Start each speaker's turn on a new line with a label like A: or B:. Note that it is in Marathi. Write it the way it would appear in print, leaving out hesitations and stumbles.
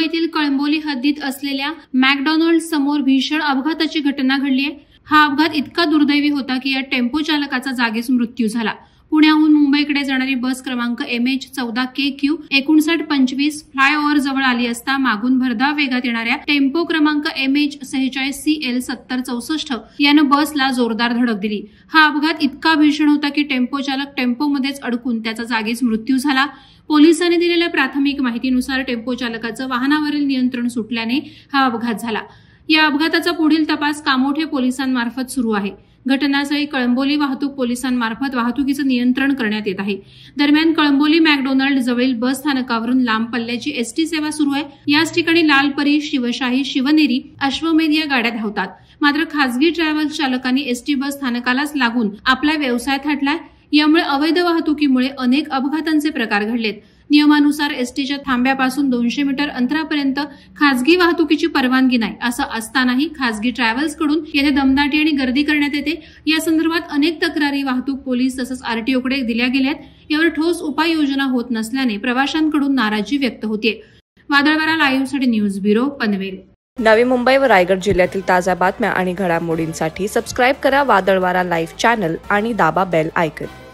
A: मुंबईतील कळंबोली हद्दीत असलेल्या मॅकडॉनल्ड समोर भीषण अपघाताची घटना घडली आहे। हा अपघात इतका दुर्दैवी होता की या टेम्पो चालकाचा जागीच मृत्यू झाला। पुण्याहून मुंबईकडे जाणारी बस क्रमांक MH14KQ 5925 फ्लायओव्हर जवळ आली असता मागून भरधाव वेगात येणाऱ्या टेम्पो क्रमांक MH46CL 7064 यानं बसला जोरदार धडक दिली। हा अपघात इतका भीषण होता की टेम्पो चालक टेम्पोमध्येच अडकून त्याचा जागीच मृत्यू झाला। पोलिसांनी दिलेल्या प्राथमिक माहितीनुसार टेम्पो चालकाचं वाहनावरील नियंत्रण सुटल्याने हा अपघात झाला। या अपघाताचा पुढील तपास कामोठे पोलिसांमार्फत सुरू आहे। घटनास्थळी कळंबोली वाहतूक पोलिसांमार्फत वाहतुकीचं नियंत्रण करण्यात येत आहे। दरम्यान कळंबोली मॅकडॉनल्ड जवळील बस स्थानकावरून लांब पल्ल्याची एसटी सेवा सुरू आहे। याच ठिकाणी लालपरी, शिवशाही, शिवनेरी, अश्वमेध या गाड्या धावतात। मात्र खासगी ट्रॅव्हल्स चालकांनी एसटी बस स्थानकालाच लागून आपला व्यवसाय थाटलाय। यामुळे अवैध वाहतुकीमुळे अनेक अपघातांचे प्रकार घडलेत। नियमानुसार एसटीच्या थांब्यापासून 200 मीटर अंतरापर्यंत खासगी वाहतुकीची परवानगी नाही, असं असतानाही खासगी ट्रॅव्हल्सकडून येथे दमदाटी आणि गर्दी करण्यात येते। या संदर्भात अनेक तक्रारी वाहतूक पोलीस तसंच आरटीओकडे दिल्या गेल्यात। यावर ठोस उपाययोजना होत नसल्याने प्रवाशांकडून नाराजी व्यक्त होते। वादळवारा लाईव्हसाठी न्यूज ब्युरो, पनवेल।
B: नवी मुंबई व रायगड जिल्ह्यातील ताज्या बातम्या आणि घडामोडींसाठी सबस्क्राईब करा वादळवारा लाईव्ह चॅनल आणि दाबा बेल आयकॉन।